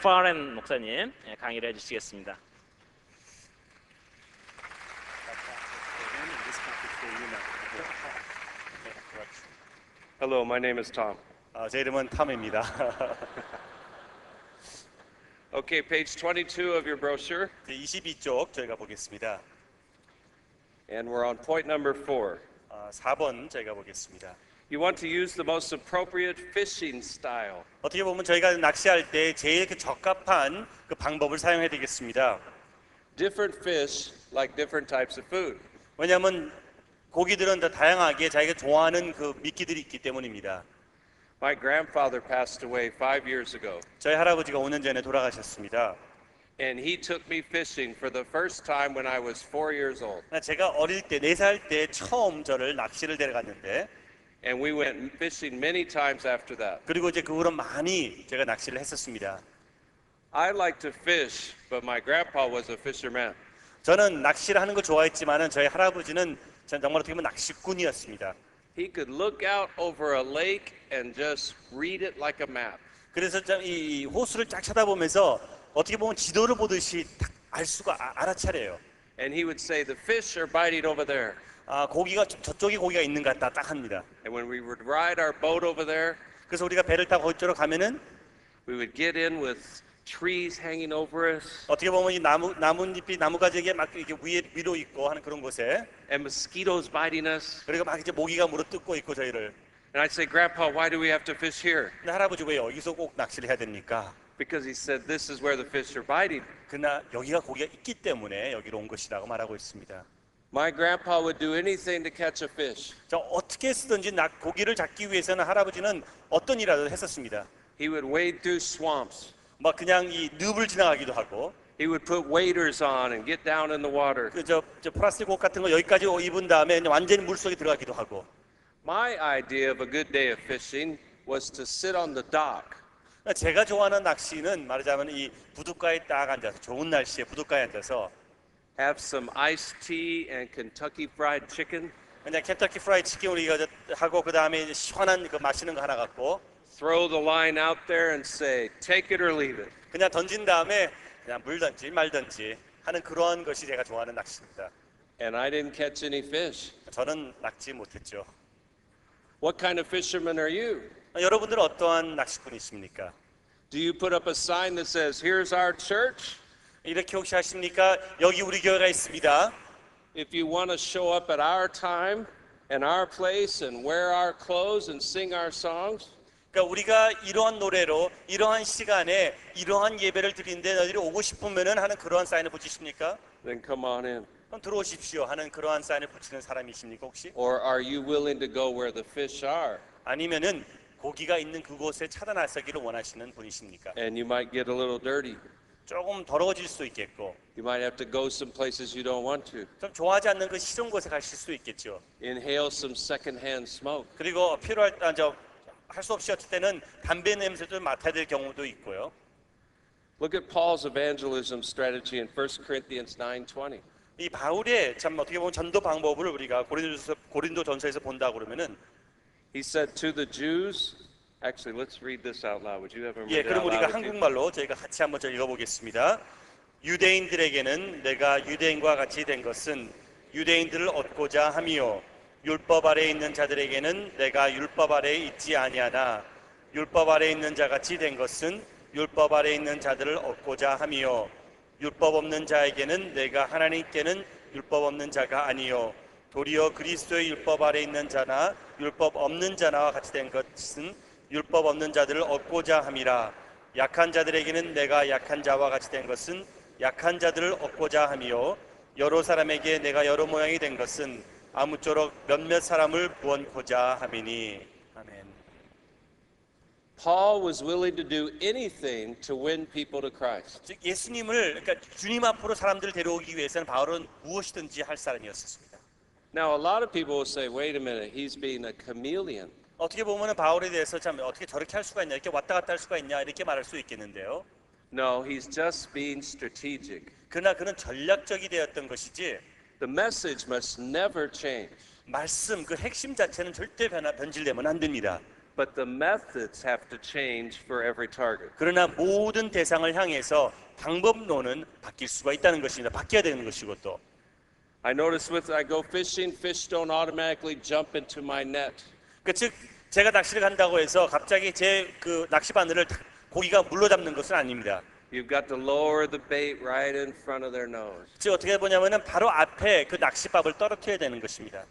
맥파렌 목사님 강의를 해주시겠습니다. Hello, my name is Tom. 제 이름은 탐입니다. Okay, page 22 of your brochure, 22쪽 저희가 보겠습니다. and we're on point number 4. 4번 저희가 보겠습니다. You want to use the most appropriate fishing style. 어떻게 보면 저희가 낚시할 때 제일 적합한 그 방법을 사용해야 되겠습니다. Different fish like different types of food. 왜냐하면 고기들은 다 다양하게 자기가 좋아하는 그 미끼들이 있기 때문입니다. My grandfather passed away 5 years ago, 저희 할아버지가 5년 전에 돌아가셨습니다. and he took me fishing for the first time when I was 4 years old. 제가 어릴 때 4살 때 처음 저를 낚시를 데려갔는데, And we went fishing many times after that. 그리고 이제 그 후로 많이 제가 낚시를 했었습니다. I like to fish, but my grandpa was a fisherman. 저는 낚시를 하는 거 좋아했지만은 저희 할아버지는 정말 어떻게 보면 낚시꾼이었습니다. He could look out over a lake and just read it like a map. 그래서 이 호수를 쫙 쳐다보면서 어떻게 보면 지도를 보듯이 딱 알 수가 알아차려요. And he would say, the fish are biting over there. 고기가 저쪽에 고기가 있는 것 같다 딱 합니다. And when we would ride our boat over there, 그래서 우리가 배를 타고 그쪽으로 가면은 we would get in with trees hanging over us 어떻게 보면 이 나뭇잎이 나무가지에 막 이렇게 위로 있고 하는 그런 곳에, and mosquitoes biting us. 그리고 막 이제 모기가 물어뜯고 있고 저희를. And I'd say, Grandpa, why do we have to fish here? 근데 할아버지 왜 여기서 꼭 낚시를 해야 됩니까? Because he said, this is where the fish are biting. 그러나 여기가 고기가 있기 때문에 여기로 온 것이라고 말하고 있습니다. My grandpa would do anything to catch a fish. 저 어떻게 쓰든지 고기를 잡기 위해서는 할아버지는 어떤 일이라도 했었습니다. He would wade through swamps. 막 그냥 이 늪을 지나가기도 하고, He would put waders on and get down in the water. 저 플라스틱 옷 같은 거 여기까지 입은 다음에 완전히 물 속에 들어가기도 하고. My idea of a good day of fishing was to sit on the dock. 제가 좋아하는 낚시는 말하자면 이 부둣가에 딱 앉아서 좋은 날씨에 부둣가에 앉아서 Have some iced tea and Kentucky Fried Chicken. 그냥 켄터키 프라이 치킨 우리가 하고 그 다음에 시원한 그 맛있는 거 하나 갖고 Throw the line out there and say, take it or leave it. 그냥 던진 다음에 그냥 물든지 말든지 하는 그런 것이 제가 좋아하는 낚시입니다. And I didn't catch any fish. 저는 낚지 못했죠. What kind of fisherman are you? 여러분들은 어떠한 낚시꾼이십니까? Do you put up a sign that says, here's our church? 이렇게 혹시 하십니까? 여기 우리 교회가 있습니다. If you want to show up at our time and our place and wear our clothes and sing our songs, 그러니까 우리가 이러한 노래로 이러한 시간에 이러한 예배를 드리는데 너희들이 오고 싶으면은 하는 그러한 사인을 붙이십니까? then come on in. 그럼 들어오십시오 하는 그러한 사인을 붙이는 사람이십니까 혹시? Or are you willing to go where the fish are? 아니면은 고기가 있는 그곳에 찾아나서기를 원하시는 분이십니까? And you might get a little dirty. 조금 더러워질 수 있겠고, You might have to go some places you don't want to. 좀 좋아하지 않는 그 싫은 곳에 가실 수 있겠죠. Inhale some secondhand smoke. 그리고 필요할 할 수 없이 어쩔 때는 담배 냄새도 맡아야 될 경우도 있고요. Look at Paul's evangelism strategy in 1 Corinthians 9:20. 이 바울의 참 어떻게 보면 전도 방법을 우리가 고린도전서에서 본다 그러면은 He said to the Jews, actually let's read this out loud. Would you have him read it 그럼 out 우리가 loud? with you? 한국말로 저희가 같이 한번 읽어보겠습니다. 유대인들에게는 내가 유대인과 같이 된 것은 유대인들을 얻고자 함이요 율법 아래에 있는 자들에게는 내가 율법 아래에 있지 아니하나 율법 아래에 있는 자같이 된 것은 율법 아래에 있는 자들을 얻고자 함이요 율법 없는 자에게는 내가 하나님께는 율법 없는 자가 아니요 도리어 그리스도의 율법 아래에 있는 자나 율법 없는 자나와 같이 된 것은 율법 없는 자들을 얻고자 함이라. 약한 자들에게는 내가 약한 자와 같이 된 것은 약한 자들을 얻고자 함이요 여러 사람에게 내가 여러 모양이 된 것은 아무쪼록 몇몇 사람을 구원코자 함이니. 아멘. Paul was willing to do anything to win people to Christ. 즉 예수님을 그러니까 주님 앞으로 사람들을 데려오기 위해서는 바울은 무엇이든지 할 사람이었습니다. Now a lot of people will say, wait a minute, he's being a chameleon. 어떻게 보면은 바울에 대해서 참 어떻게 저렇게 할 수가 있냐, 이렇게 왔다 갔다 할 수가 있냐 이렇게 말할 수 있겠는데요. No, he's just being strategic. 그러나 그는 전략적이 되었던 것이지 The message must never change. 말씀 그 핵심 자체는 절대 변질되면 안 됩니다. but the methods have to change for every target. 그러나 모든 대상을 향해서 방법론은 바뀔 수가 있다는 것입니다. 바뀌어야 되는 것이고 또. I notice I go fishing, fish don't automatically jump into my net. 즉 제가 낚시를 간다고 해서 갑자기 제 그 낚시바늘을 고기가 물러잡는 것은 아닙니다. You've got to lower the bait right in front of their nose. 즉 어떻게 보냐면은 바로 앞에 그 낚시밥을 떨어뜨려야 되는 것입니다.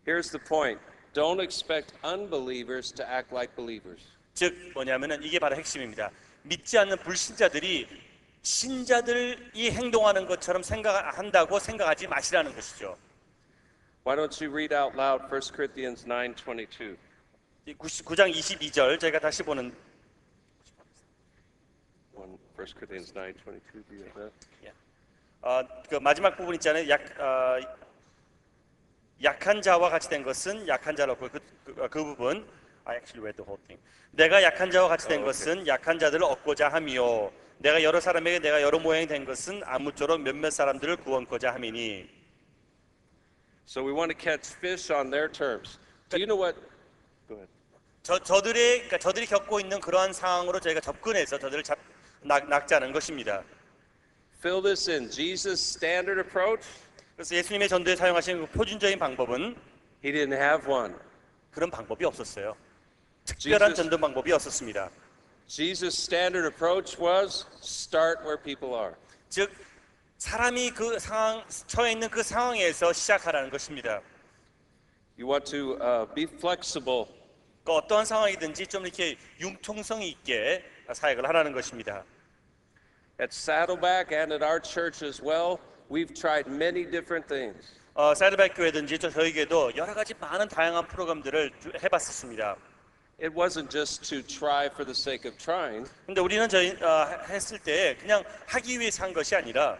Here's the point. Don't expect unbelievers to act like believers. 즉 뭐냐면은 이게 바로 핵심입니다. 믿지 않는 불신자들이 신자들이 행동하는 것처럼 생각한다고 생각하지 마시라는 것이죠. Why don't you read out loud 1 Corinthians 9:22? 9장 22절 제가 다시 보는 1 Corinthians 9:22. Do you have that? 그 마지막 부분 있잖아요. 약한 자와 같이 된 것은 약한 자로 그 부분. I actually read the whole thing. 내가 약한 자와 같이 된 것은 약한 자들을 얻고자 함이요. 내가 여러 사람에게 내가 여러 모양이 된 것은 아무쪼록 몇몇 사람들을 구원코자 함이니. So we want to catch fish on their terms. Do you know what? Go ahead. 그러니까 저들이 겪고 있는 그러한 상황으로 저희가 접근해서 저들을 낚자는 것입니다. Fill this in. Jesus' standard approach. 그래서 예수님의 전도에 사용하신 그 표준적인 방법은 He didn't have one. 그런 방법이 없었어요. 특별한 Jesus- 전도 방법이 없었습니다. Jesus' standard approach was start where people are. 즉 사람이 그 상황 처해 있는 그 상황에서 시작하라는 것입니다. You want to be flexible. 그 어떠한 상황이든지 좀 이렇게 융통성이 있게 사역을 하라는 것입니다. At Saddleback and at our church as well, we've tried many different things. 사이드백 교회든지 저희에게도 여러 가지 많은 다양한 프로그램들을 해봤었습니다. It wasn't just to try for the sake of trying. 근데 우리는 했을 때 그냥 하기 위해서 한 것이 아니라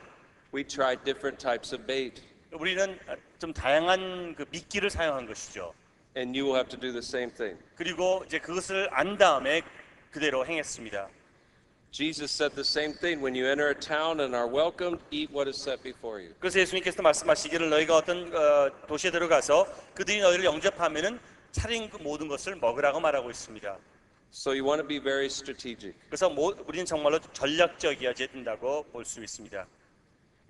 We tried different types of bait, 우리는 좀 다양한 그 미끼를 사용한 것이죠. and you will have to do the same thing. 그리고 이제 그것을 안 다음에 그대로 행했습니다. Jesus said the same thing. When you enter a town and are welcomed, eat what is set before you. 그래서 예수님께서 말씀하시기를 너희가 어떤 도시에 들어가서 그들이 너희를 영접하면은 차린 그 모든 것을 먹으라고 말하고 있습니다. So you want to be very strategic. 그래서 우리는 정말로 전략적이어야 된다고 볼 수 있습니다.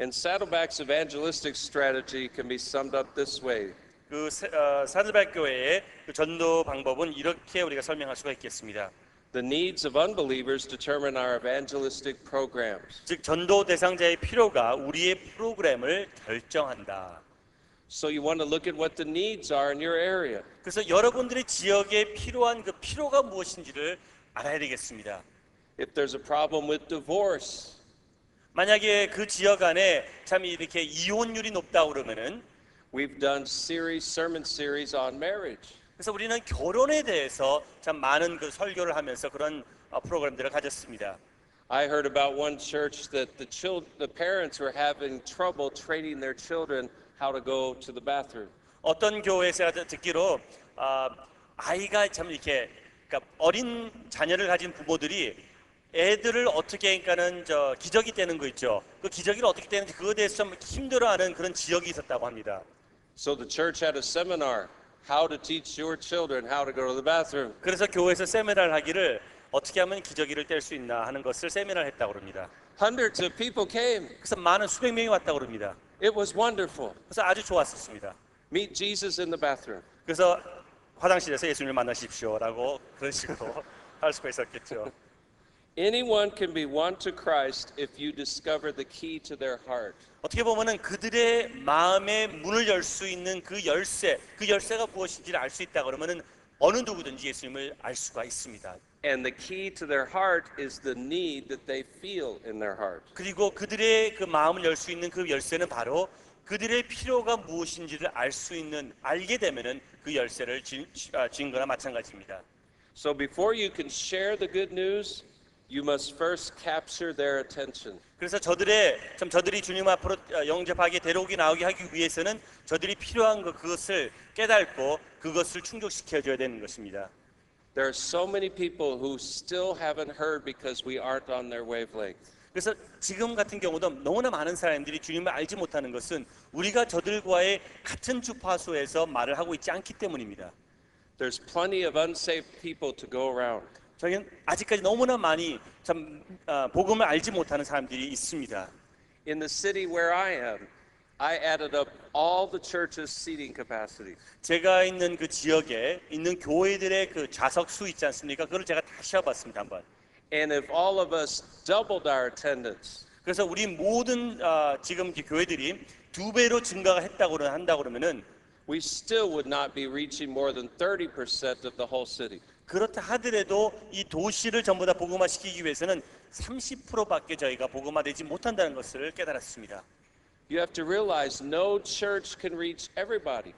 And Saddleback's evangelistic strategy can be summed up this way. 그 사들백 교회의 그 전도 방법은 이렇게 우리가 설명할 수가 있겠습니다. The needs of unbelievers determine our evangelistic programs. 즉 전도 대상자의 필요가 우리의 프로그램을 결정한다. So you want to look at what the needs are in your area. 그래서 여러분들의 지역에 필요한 그 필요가 무엇인지를 알아야 되겠습니다. If there's a problem with divorce, 만약에 그 지역 안에 참 이렇게 이혼율이 높다 그러면은 we've done sermon series on marriage. 그래서 우리는 결혼에 대해서 참 많은 그 설교를 하면서 그런 프로그램들을 가졌습니다. I heard about one church that the parents were having trouble training their children how to go to the bathroom. 어떤 교회에서 듣기로 아이가 참 이렇게 그러니까 어린 자녀를 가진 부모들이 애들을 어떻게 그러니까는 기저귀 떼는 거 있죠. 그 기저귀를 어떻게 떼는지 그거에 대해서 좀 힘들어하는 그런 지역이 있었다고 합니다. So the church had a seminar, how to teach your children how to go to the bathroom. 그래서 교회에서 세미나를 하기를 어떻게 하면 기저귀를 뗄 수 있나 하는 것을 세미나를 했다고 합니다. Hundreds of people came. 그래서 많은 수백 명이 왔다고 합니다. It was wonderful. 그래서 아주 좋았었습니다. Meet Jesus in the bathroom. 그래서 화장실에서 예수님을 만나십시오라고 그런 식으로 할 수가 있었겠죠. Anyone can be won to Christ if you discover the key to their heart. 어떻게 보면은 그들의 마음의 문을 열 수 있는 그 열쇠가 무엇인지를 알 수 있다 그러면은 어느 누구든지 예수님을 알 수가 있습니다. And the key to their heart is the need that they feel in their heart. 그리고 그들의 그 마음을 열 수 있는 그 열쇠는 바로 그들의 필요가 무엇인지를 알게 되면은 그 열쇠를 쥔 거나 마찬가지입니다. So before you can share the good news, you must first capture their attention. 그래서 저들이 주님 앞으로 영접하게 데려오게 나오게 하기 위해서는 저들이 필요한 그것을 깨닫고 그것을 충족시켜 줘야 되는 것입니다. There are so many people who still haven't heard because we aren't on their wavelength. 그래서 지금 같은 경우도 너무나 많은 사람들이 주님을 알지 못하는 것은 우리가 저들과의 같은 주파수에서 말을 하고 있지 않기 때문입니다. There's plenty of unsaved people to go around. 저희는 아직까지 너무나 많이 참 복음을 알지 못하는 사람들이 있습니다. In the city where I am, I added up all the churches' seating capacity. 제가 있는 그 지역에 있는 교회들의 그 좌석 수 있지 않습니까? 그걸 제가 다 세어봤습니다 한번. And if all of us doubled our attendance, 그래서 우리 모든 지금 이 교회들이 2배로 증가가 했다고 한다 그러면은 we still would not be reaching more than 30% of the whole city. 그렇다 하더라도 이 도시를 전부 다 복음화시키기 위해서는 30%밖에 저희가 복음화되지 못한다는 것을 깨달았습니다. You have to realize no church can reach everybody.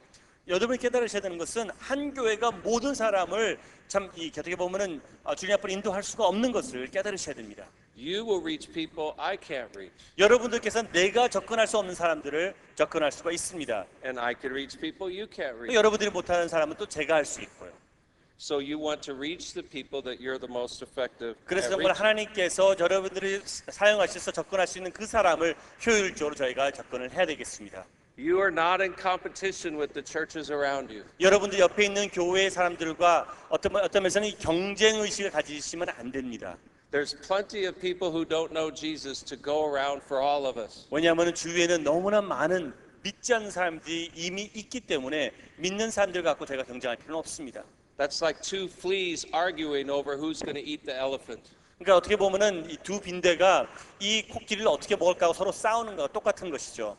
여러분이 깨달으셔야 되는 것은 한 교회가 모든 사람을 참 어떻게 보면은 주님 앞으로 인도할 수가 없는 것을 깨달으셔야 됩니다. You will reach people I can't reach, 여러분들께서는 내가 접근할 수 없는 사람들을 접근할 수가 있습니다. and I can reach people you can't reach. 여러분들이 못하는 사람은 또 제가 할 수 있고요. So you want to reach the people that you're the most effective 그래서 at 정말 reaching. 하나님께서 여러분들이 사용하셔서 접근할 수 있는 그 사람을 효율적으로 저희가 접근을 해야 되겠습니다. You are not in competition with the churches around you. 여러분들 옆에 있는 교회의 사람들과 어떤 면에서는 경쟁 의식을 가지시면 안 됩니다. There's plenty of people who don't know Jesus to go around for all of us. 왜냐하면 주위에는 너무나 많은 믿지 않는 사람들이 이미 있기 때문에 믿는 사람들 갖고 저희가 경쟁할 필요는 없습니다. That's like two fleas arguing over who's going to eat the elephant. 그러니까 어떻게 보면은 이 두 빈대가 이 코끼리를 어떻게 먹을까 하고 서로 싸우는 거와 똑같은 것이죠.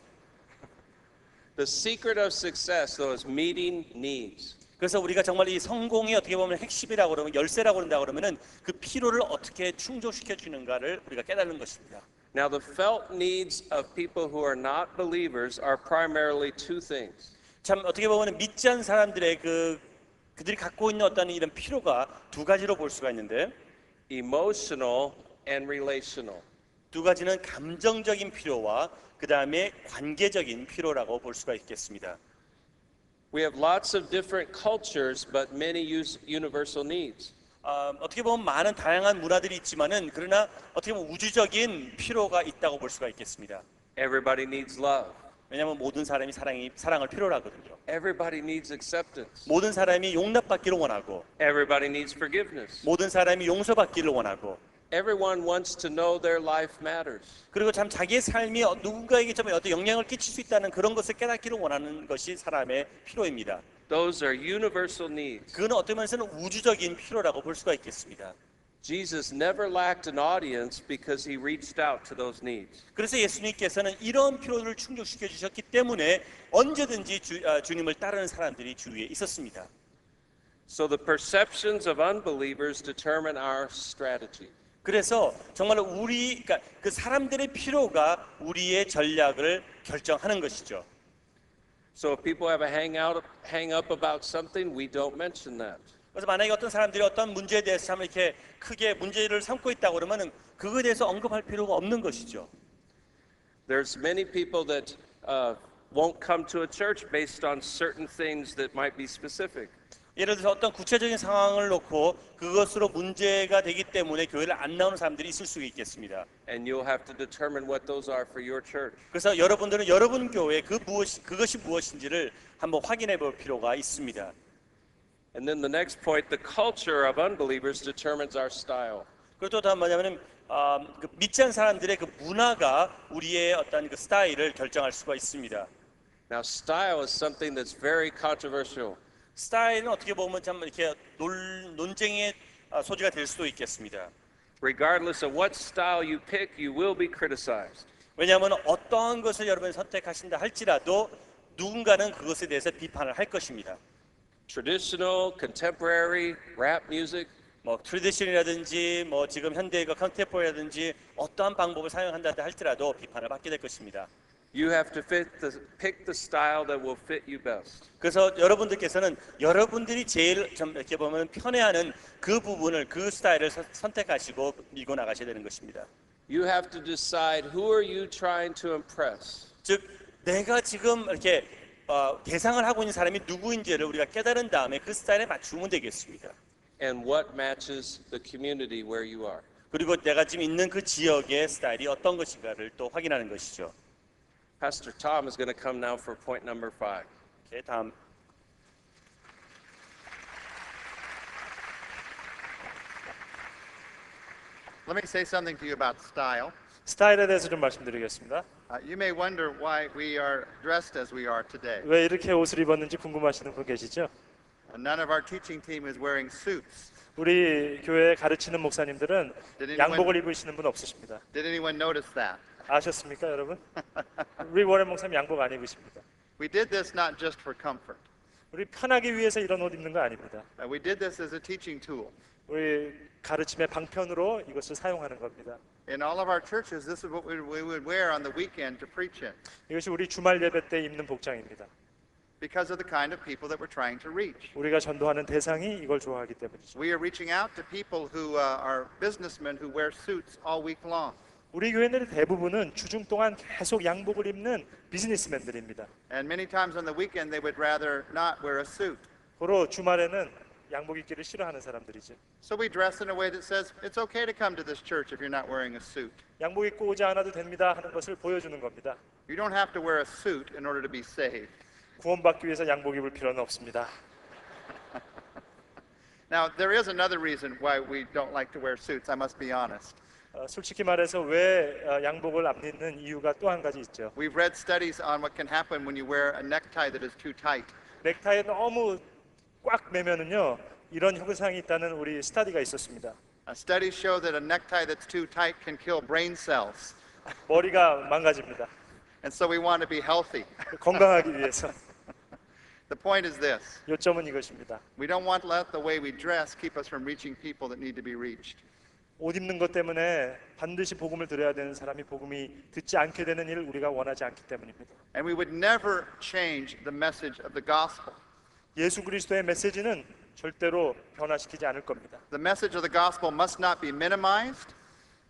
The secret of success, though, is meeting needs. 그래서 우리가 정말 이 성공이 어떻게 보면 핵심이라고 그러면 열쇠라고 그런다 그러면은 그 필요를 어떻게 충족시켜 주는가를 우리가 깨닫는 것입니다. Now, the felt needs of people who are not believers are primarily two things. 참 어떻게 보면은 믿지 않는 사람들의 그들이 갖고 있는 어떤 이런 필요가 두 가지로 볼 수가 있는데 Emotional and relational. 두 가지는 감정적인 필요와 그 다음에 관계적인 필요라고 볼 수가 있겠습니다. We have lots of different cultures, but many universal needs. 어떻게 보면 많은 다양한 문화들이 있지만은 그러나 어떻게 보면 우주적인 필요가 있다고 볼 수가 있겠습니다. Everybody needs love. 왜냐하면 모든 사람이 사랑을 필요로 하거든요. Everybody needs acceptance. 모든 사람이 용납받기를 원하고 Everybody needs forgiveness. 모든 사람이 용서받기를 원하고 Everyone wants to know their life matters. 그리고 참 자기의 삶이 누군가에게 좀 어떤 영향을 끼칠 수 있다는 그런 것을 깨닫기를 원하는 것이 사람의 필요입니다. Those are universal needs. 그건 어떤 면에서는 우주적인 필요라고 볼 수가 있겠습니다. Jesus never lacked an audience because he reached out to those needs. 그래서 예수님께서는 이런 필요를 충족시켜 주셨기 때문에 언제든지 주님을 따르는 사람들이 주위에 있었습니다. So the perceptions of unbelievers determine our strategy. 그래서 정말 그러니까 그 사람들의 필요가 우리의 전략을 결정하는 것이죠. So if people have a hang up about something, we don't mention that. 그래서 만약에 어떤 사람들이 어떤 문제에 대해서 참 이렇게 크게 문제를 삼고 있다고 그러면은 그거에 대해서 언급할 필요가 없는 것이죠. There's many people that won't come to a church based on certain things that might be specific. 예를 들어서 어떤 구체적인 상황을 놓고 그것으로 문제가 되기 때문에 교회를 안 나오는 사람들이 있을 수 있겠습니다. And you'll have to determine what those are for your church. 그래서 여러분들은 여러분 교회 그것이 무엇인지를 한번 확인해 볼 필요가 있습니다. And then the next point, the culture of unbelievers determines our style. 그리고 또 다음 뭐냐면은 그 믿지 않는 사람들의 그 문화가 우리의 어떤 그 스타일을 결정할 수가 있습니다. Now, style is something that's very controversial. 스타일은 어떻게 보면 참 이렇게 논쟁의 소지가 될 수도 있겠습니다. Regardless of what style you pick, you will be criticized. 왜냐하면 어떠한 것을 여러분이 선택하신다 할지라도 누군가는 그것에 대해서 비판을 할 것입니다. Traditional, contemporary, rap music. 뭐 트래디션이라든지 뭐 지금 현대가 컨템포러리라든지 어떠한 방법을 사용한다 할지라도 비판을 받게 될 것입니다. You have to pick the style that will fit you best. 그래서 여러분들께서는 여러분들이 제일 좀 이렇게 보면 편해하는 그 부분을 그 스타일을 선택하시고 밀고 나가셔야 되는 것입니다. You have to decide who are you trying to impress. 즉 내가 지금 이렇게 대상을 하고 있는 사람이 누구인지를 우리가 깨달은 다음에 그 스타일에 맞추면 되겠습니다. And what matches the community where you are. 그리고 내가 지금 있는 그 지역의 스타일이 어떤 것인가를 또 확인하는 것이죠. Pastor Tom is going to come now for point number 5. 오케이, 다음. Let me say something to you about style. 스타일에 대해서 좀 말씀드리겠습니다. You may wonder why we are dressed as we are today. 왜 이렇게 옷을 입었는지 궁금하시는 분 계시죠? None of our teaching team is wearing suits. 우리 교회 가르치는 목사님들은 Did anyone- 양복을 입으시는 분 없으십니다. Did anyone notice that? 아셨습니까, 여러분? 우리 워렌 목사님 양복 안 입으십니다. We did this not just for comfort. 우리 편하기 위해서 이런 옷 입는 거 아닙니다. We did this as a teaching tool. 우리 가르침의 방편으로 이것을 사용하는 겁니다. In all of our churches, this is what we would wear on the weekend to preach in 이것이 우리 주말 예배 때 입는 복장입니다. because of the kind of people that we're trying to reach. 우리가 전도하는 대상이 이걸 좋아하기 때문이죠. We are reaching out to people who are businessmen who wear suits all week long. 우리 교회들의 대부분은 주중 동안 계속 양복을 입는 비즈니스맨들입니다. And many times on the weekend, they would rather not wear a suit. 고로 주말에는 양복 입기를 싫어하는 사람들이죠. So we dress in a way that says it's okay to come to this church if you're not wearing a suit. 양복 입고 오지 않아도 됩니다 하는 것을 보여주는 겁니다. You don't have to wear a suit in order to be saved. 구원받기 위해서 양복 입을 필요는 없습니다. Now, there is another reason why we don't like to wear suits, I must be honest. 솔직히 말해서 왜 양복을 안 입는 이유가 또 한 가지 있죠. We've read studies on what can happen when you wear a necktie that is too tight. 넥타이에 너무 꽉 매면은요 이런 현상이 있다는 우리 스터디가 있었습니다. Studies show that a necktie that's too tight can kill brain cells. 머리가 망가집니다. And so we want to be healthy. 건강하기 위해서. The point is this. 요점은 이것입니다. We don't want to let the way we dress keep us from reaching people that need to be reached. 옷 입는 것 때문에 반드시 복음을 들어야 되는 사람이 복음이 듣지 않게 되는 일을 우리가 원하지 않기 때문입니다. And we would never change the message of the gospel. 예수 그리스도의 메시지는 절대로 변화시키지 않을 겁니다. The message of the gospel must not be minimized.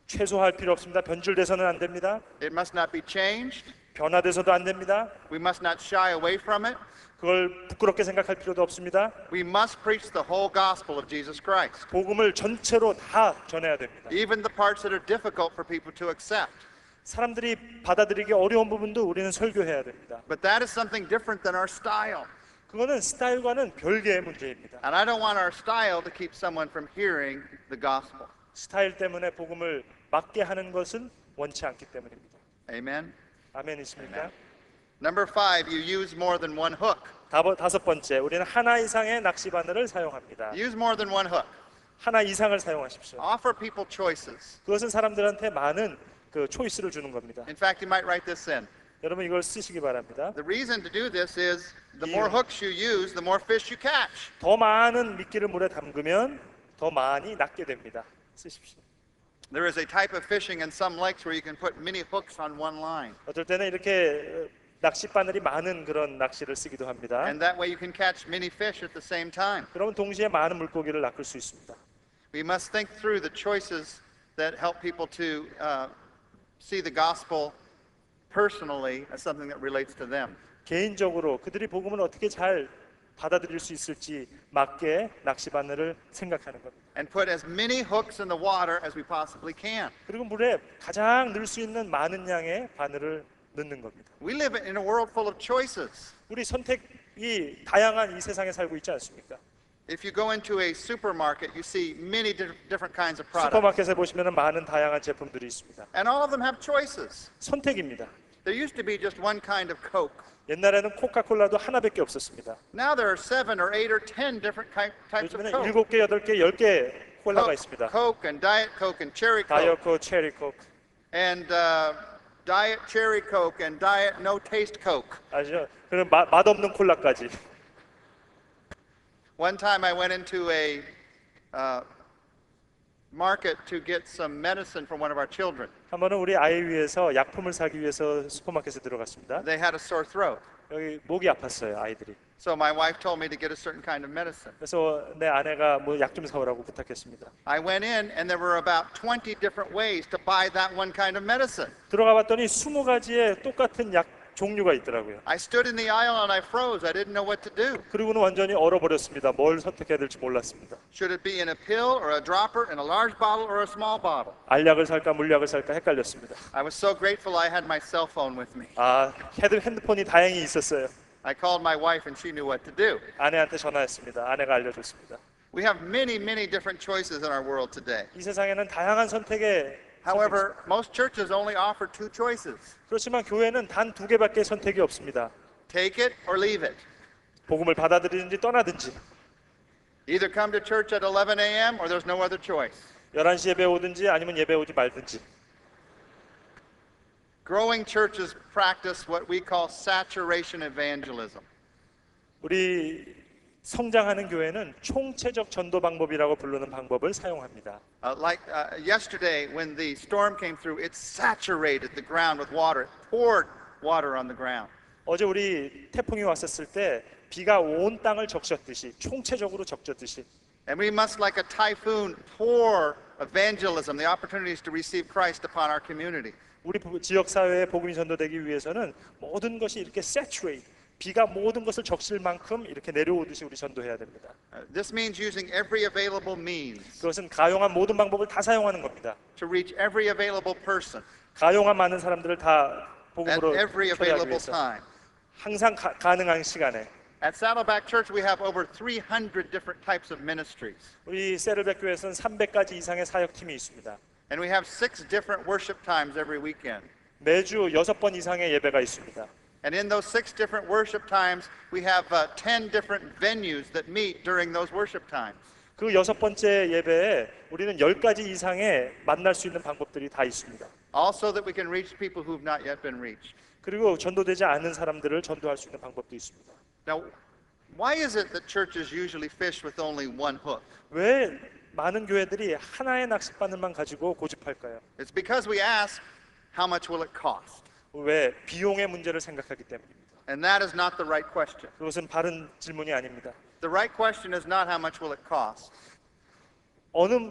최소화할 필요 없습니다. 변질돼서는 안 됩니다. It must not be changed. 변화돼서도 안 됩니다. We must not shy away from it. 그걸 부끄럽게 생각할 필요도 없습니다. We must preach the whole gospel of Jesus Christ, 복음을 전체로 다 전해야 됩니다. even the parts that are difficult for people to accept. 사람들이 받아들이기 어려운 부분도 우리는 설교해야 됩니다. But that is something different than our style. 그거는 스타일과는 별개의 문제입니다. And I don't want our style to keep someone from hearing the gospel. 스타일 때문에 복음을 막게 하는 것은 원치 않기 때문입니다. Amen. 아멘이십니까? Number 5, you use more than one hook. 다섯 번째, 우리는 하나 이상의 낚시 바늘을 사용합니다. Use more than one hook. 하나 이상을 사용하십시오. Offer people choices. 그것은 사람들한테 많은 그 초이스를 주는 겁니다. In fact, you might write this in. 여러분 이걸 쓰시기 바랍니다. The reason to do this is the more hooks you use, the more fish you catch. 더 많은 미끼를 물에 담그면 더 많이 낚게 됩니다. 쓰십시오. There is a type of fishing in some lakes where you can put many hooks on one line. 어떨 때는 이렇게 낚시 바늘이 많은 그런 낚시를 쓰기도 합니다. And that way you can catch many fish at the same time. 그러면 동시에 많은 물고기를 낚을 수 있습니다. We must think through the choices that help people to see the gospel personally as something that relates to them. 개인적으로 그들이 복음을 어떻게 잘 받아들일 수 있을지 맞게 낚시 바늘을 생각하는 겁니다. And put as many hooks in the water as we possibly can. 그리고 물에 가장 넣을 수 있는 많은 양의 바늘을 넣는 겁니다. We live in a world full of choices. 우리 선택이 다양한 이 세상에 살고 있지 않습니까? If you go into a supermarket, you see many different kinds of products. 슈퍼마켓에 보시면 많은 다양한 제품들이 있습니다. And all of them have choices. 선택입니다. There used to be just one kind of Coke. 옛날에는 코카콜라도 하나밖에 없었습니다. Now there are 7 or 8 or 10 different types of 요즘에는 Coke. 7개, 8개, 10개 콜라가 있습니다. Coke and Diet Coke and Cherry Coke. 다이어코, 체리콕, And Diet Cherry Coke and Diet No Taste Coke. 아시죠? 그런 맛없는 콜라까지. One time I went into a market to get some medicine for one of our children. 한 번은 우리 아이 위해서 약품을 사기 위해서 슈퍼마켓에 들어갔습니다. They had a sore throat. 여기 목이 아팠어요, 아이들이. So my wife told me to get a certain kind of medicine. 그래서 내 아내가 뭐 약 좀 사오라고 부탁했습니다. I went in and there were about 20 different ways to buy that one kind of medicine. 들어가 봤더니 20가지의 똑같은 약 종류가 있더라고요. I stood in the aisle and I froze. I didn't know what to do. 그리고는 완전히 얼어버렸습니다. 뭘 선택해야 될지 몰랐습니다. Should it be in a pill or a dropper, in a large bottle or a small bottle? 알약을 살까 물약을 살까 헷갈렸습니다. I was so grateful I had my cell phone with me. 핸드폰이 다행히 있었어요. I called my wife and she knew what to do. 아내한테 전화했습니다. 아내가 알려줬습니다. We have many different choices in our world today. 이 세상에는 다양한 선택의 However, most churches only offer two choices. 그렇지만 교회는 단 두 개밖에 선택이 없습니다. Take it or leave it. 복음을 받아들이든지 떠나든지. Either come to church at 11 a.m. or there's no other choice. 11시 예배 오든지 아니면 예배 오지 말든지. Growing churches practice what we call saturation evangelism. 우리 성장하는 교회는 총체적 전도 방법이라고 부르는 방법을 사용합니다. Yesterday, when the storm came through, it saturated the ground with water. It poured water on the ground. 어제 우리 태풍이 왔었을 때 비가 온 땅을 적셨듯이 총체적으로 적셨듯이 And we must, like a typhoon, pour evangelism, the opportunities to receive Christ upon our community. 우리 지역 사회에 복음이 전도되기 위해서는 모든 것이 이렇게 saturate, 비가 모든 것을 적실 만큼 이렇게 내려오듯이 우리 전도해야 됩니다. This means using every available means 그것은 가용한 모든 방법을 다 사용하는 겁니다. to reach every available person 가용한 많은 사람들을 다 at 복음으로 every 초대하기 available 위해서 time. 항상 가능한 시간에 At Saddleback Church, we have over 300 different types of ministries. 우리 세르백 교회에서는 300가지 이상의 사역팀이 있습니다. And we have 6 different worship times every weekend. 매주 6번 이상의 예배가 있습니다. And in those 6 different worship times, we have 10 different venues that meet during those worship times. 그 6번째 예배에 우리는 10가지 이상의 만날 수 있는 방법들이 다 있습니다. Also that we can reach people who have not yet been reached. 그리고 전도되지 않은 사람들을 전도할 수 있는 방법도 있습니다. Now, why is it that churches usually fish with only one hook? 왜 많은 교회들이 하나의 낚싯바늘만 가지고 고집할까요? It's because we ask, how much will it cost? 왜? 비용의 문제를 생각하기 때문입니다. And that is not the right question. 그것은 바른 질문이 아닙니다. The right question is not how much will it cost. 어느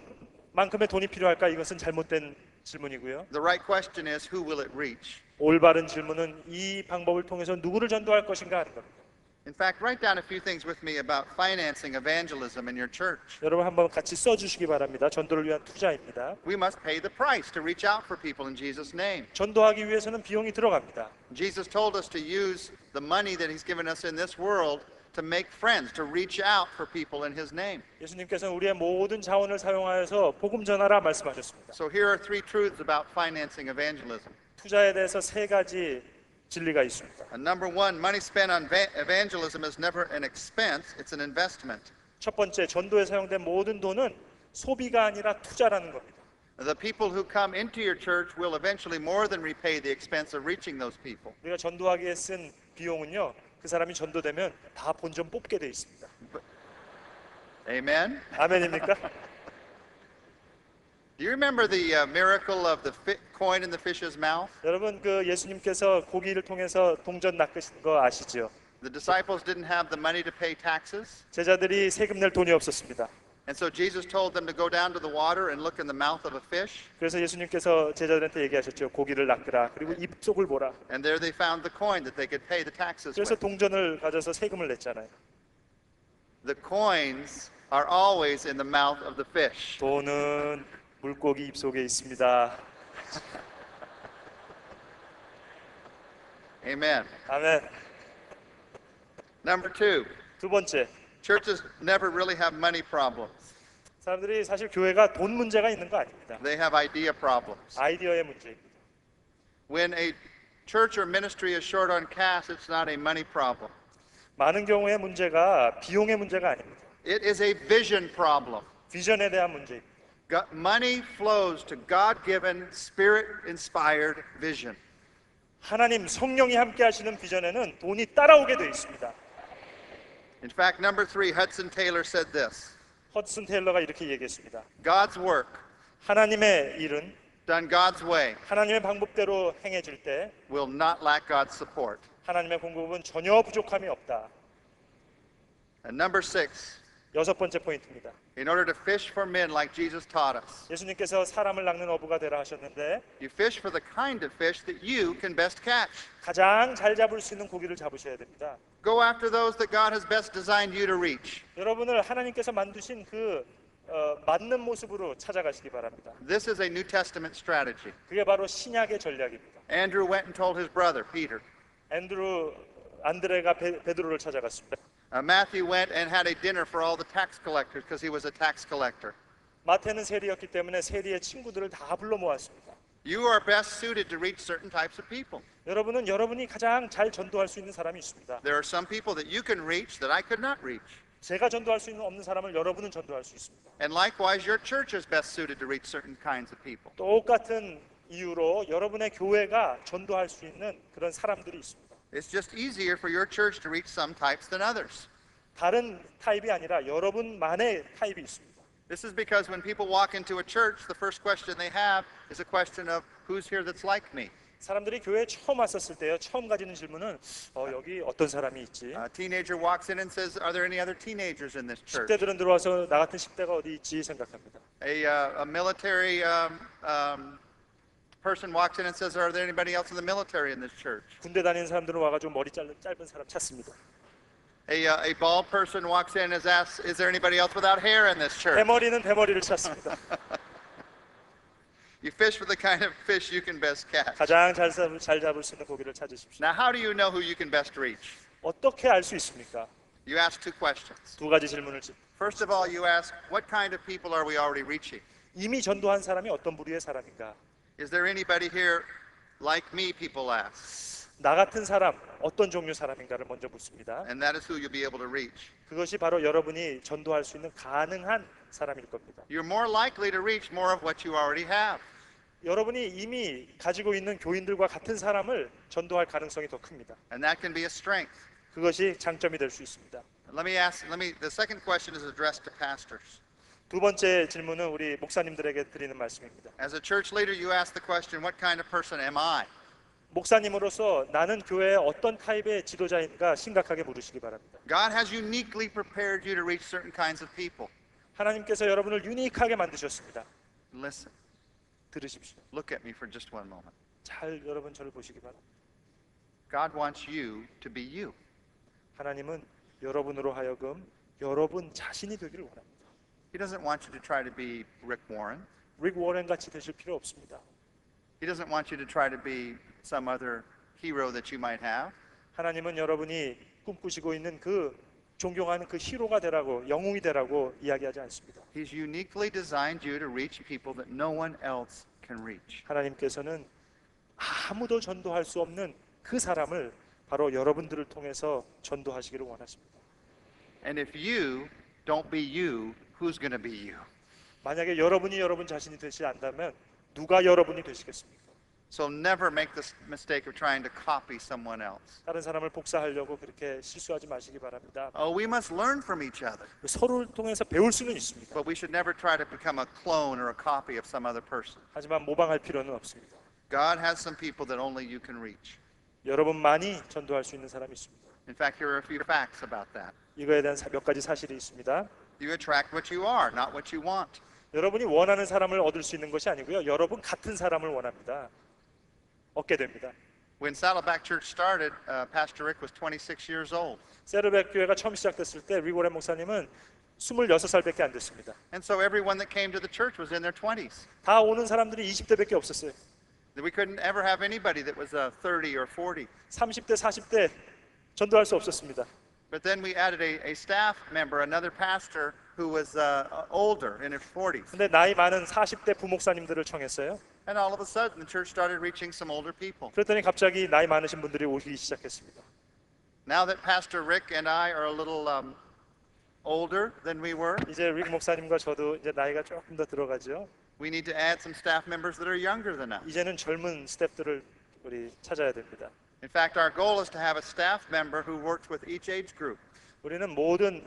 만큼의 돈이 필요할까? 이것은 잘못된 질문이고요. The right question is, who will it reach? 올바른 질문은 이 방법을 통해서 누구를 전도할 것인가 하는 겁니다. In fact, write down a few things with me about financing evangelism in your church. 여러분 한번 같이 써주시기 바랍니다. 전도를 위한 투자입니다. We must pay the price to reach out for people in Jesus' name. 전도하기 위해서는 비용이 들어갑니다. Jesus told us to use the money that He's given us in this world to make friends, to reach out for people in His name. 예수님께서는 우리의 모든 자원을 사용하여서 복음 전하라 말씀하셨습니다. So here are 3 truths about financing evangelism. 투자에 대해서 3가지 진리가 있습니다. Number 1, money spent on evangelism is never an expense, it's an investment. 첫 번째, 전도에 사용된 모든 돈은 소비가 아니라 투자라는 겁니다. The people who come into your church will eventually more than repay the expense of reaching those people. 우리가 전도하기에 쓴 비용은요, 그 사람이 전도되면 다 본전 뽑게 돼 있습니다. Amen? 아멘입니까? Do you remember the miracle of the coin in the fish's mouth? 여러분 그 예수님께서 고기를 통해서 동전 낚으신 거 아시죠? The disciples didn't have the money to pay taxes, 제자들이 세금 낼 돈이 없었습니다. and so Jesus told them to go down to the water and look in the mouth of a fish, 그래서 예수님께서 제자들한테 얘기하셨죠. 고기를 낚으라. 그리고 입속을 보라. and there they found the coin that they could pay the taxes 그래서 with. 동전을 가져서 세금을 냈잖아요. The coins are always in the mouth of the fish. 돈은 물고기 입속에 있습니다. Amen. 아멘. Number 2, 두 번째, churches never really have money problems. 사람들이 사실 교회가 돈 문제가 있는 거 아닙니다. They have idea problems. 아이디어의 문제입니다. When a church or ministry is short on cash, it's not a money problem. 많은 경우의 문제가 비용의 문제가 아닙니다. It is a vision problem. 비전에 대한 문제입니다. Money flows to God-given, Spirit-inspired vision. 하나님 성령이 함께 하시는 비전에는 돈이 따라오게 되어 있습니다. In fact, number 3, Hudson Taylor said this. 허드슨 테일러가 이렇게 얘기했습니다. God's work, 하나님의 일은 done God's way, 하나님의 방법대로 행해질 때 will not lack God's support. 하나님의 공급은 전혀 부족함이 없다. And number 6, 여섯 번째 포인트입니다. in order to fish for men like Jesus taught us, 예수님께서 사람을 낚는 어부가 되라 하셨는데 you fish for the kind of fish that you can best catch. 가장 잘 잡을 수 있는 고기를 잡으셔야 됩니다. Go after those that God has best designed you to reach. 여러분을 하나님께서 만드신 그 맞는 모습으로 찾아가시기 바랍니다. This is a New Testament strategy. 그게 바로 신약의 전략입니다. Andrew went and told his brother, Peter, 안드레가 베드로를 찾아갔습니다. Matthew went and had a dinner for all the tax collectors because he was a tax collector. 마태는 세리였기 때문에 세리의 친구들을 다 불러 모았습니다. You are best suited to reach certain types of people. 여러분은 여러분이 가장 잘 전도할 수 있는 사람이 있습니다. There are some people that you can reach that I could not reach. 제가 전도할 수 있는 없는 사람을 여러분은 전도할 수 있습니다. And likewise, your church is best suited to reach certain kinds of people. 똑같은 이유로 여러분의 교회가 전도할 수 있는 그런 사람들이 있습니다. It's just easier for your church to reach some types than others. 다른 타입이 아니라 여러분만의 타입이 있습니다. This is because when people walk into a church, the first question they have is a question of who's here that's like me. 사람들이 교회에 처음 왔었을 때요, 처음 가지는 질문은 여기 어떤 사람이 있지? A teenager walks in and says, "Are there any other teenagers in this church?" 10대들은 들어와서 나 같은 10대가 어디 있지 생각합니다. A military person walks in and says, "Are there anybody else in the military in this church?" 군대 다니는 사람들은 와가지고 머리 짧은 사람 찾습니다. A bald person walks in and is asked, "Is there anybody else without hair in this church?" 대머리는 대머리를 찾습니다. You fish for the kind of fish you can best catch. 가장 잘 잡을 수 있는 고기를 찾으십시오. Now, how do you know who you can best reach? 어떻게 알 수 있습니까? You ask two questions. 두 가지 질문을 First of all, you ask, what kind of people are we already reaching? 이미 전도한 사람이 어떤 부류의 사람인가? Is there anybody here like me, people ask? 나 같은 사람, 어떤 종류 사람인가를 먼저 묻습니다. And that is who you'll be able to reach. 그것이 바로 여러분이 전도할 수 있는 가능한 사람일 겁니다. You're more likely to reach more of what you already have. 여러분이 이미 가지고 있는 교인들과 같은 사람을 전도할 가능성이 더 큽니다. And that can be a strength. 그것이 장점이 될 수 있습니다. The second question is addressed to pastors. 두 번째 질문은 우리 목사님들에게 드리는 말씀입니다. As a church leader, you ask the question, what kind of person am I? 목사님으로서 나는 교회의 어떤 타입의 지도자인가 심각하게 물으시기 바랍니다. God has uniquely prepared you to reach certain kinds of people. 하나님께서 여러분을 유니크하게 만드셨습니다. Listen, 들으십시오. look at me for just one moment. 잘 여러분 저를 보시기 바랍니다. God wants you to be you. 하나님은 여러분으로 하여금 여러분 자신이 되기를 원합니다. He doesn't want you to try to be Rick Warren. 릭 워렌 같이 되실 필요 없습니다. He doesn't want you to try to be some other hero that you might have. 하나님은 여러분이 꿈꾸시고 있는 그 존경하는 그 히로가 되라고 영웅이 되라고 이야기하지 않습니다. He's uniquely designed you to reach people that no one else can reach. 하나님께서는 아무도 전도할 수 없는 그 사람을 바로 여러분들을 통해서 전도하시기를 원하십니다. And if you don't be you, who's going to be you? 만약에 여러분이 여러분 자신이 되지 않다면 누가 여러분이 되시겠습니까? So never make the mistake of trying to copy someone else. 다른 사람을 복사하려고 그렇게 실수하지 마시기 바랍니다. Oh, we must learn from each other, 서로를 통해서 배울 수는 있습니다. but we should never try to become a clone or a copy of some other person. 하지만 모방할 필요는 없습니다. God has some people that only you can reach. 여러분만이 전도할 수 있는 사람이 있습니다. In fact, here are a few facts about that. 이거에 대한 몇 가지 사실이 있습니다. You attract what you are, not what you want. 여러분이 원하는 사람을 얻을 수 있는 것이 아니고요. 여러분 같은 사람을 원합니다. 얻게 됩니다. When Saddleback Church started, Pastor Rick was 26 years old. 세르백 교회가 처음 시작됐을 때 리고렌 목사님은 26살밖에 안 됐습니다. And so everyone that came to the church was in their 20s. 다 오는 사람들이 20대밖에 없었어요. We couldn't ever have anybody that was 30 or 40. 30대, 40대 전도할 수 없었습니다. But then we added a staff member, another pastor who was older, in his 40s. 근데 나이 많은 40대 부목사님들을 청했어요. And all of a sudden, the church started reaching some older people. 그랬더니 갑자기 나이 많으신 분들이 오기 시작했습니다. Now that Pastor Rick and I are a little older than we were, 이제 릭 목사님과 저도 이제 나이가 조금 더 들어가죠. we need to add some staff members that are younger than us. 이제는 젊은 스태프들을 우리 찾아야 됩니다. In fact, our goal is to have a staff member who works with each age group, 우리는 모든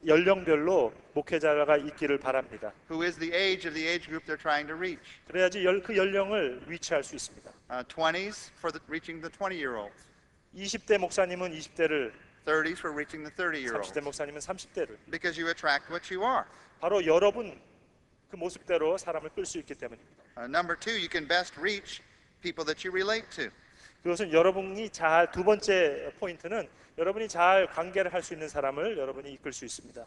연령별로 목회자가 있기를 바랍니다. who is the age of the age group they're trying to reach. 그래야지 그 연령을 위치할 수 있습니다. 20s for reaching the 20-year-olds. 20대 목사님은 20대를, 30s for reaching the 30-year-olds. 30대 목사님은 30대를. Because you attract what you are. 바로 여러분 그 모습대로 사람을 끌 수 있기 때문입니다. Number two, you can best reach people that you relate to. 그것은 여러분이 잘, 두 번째 포인트는 여러분이 잘 관계를 할 수 있는 사람을 여러분이 이끌 수 있습니다.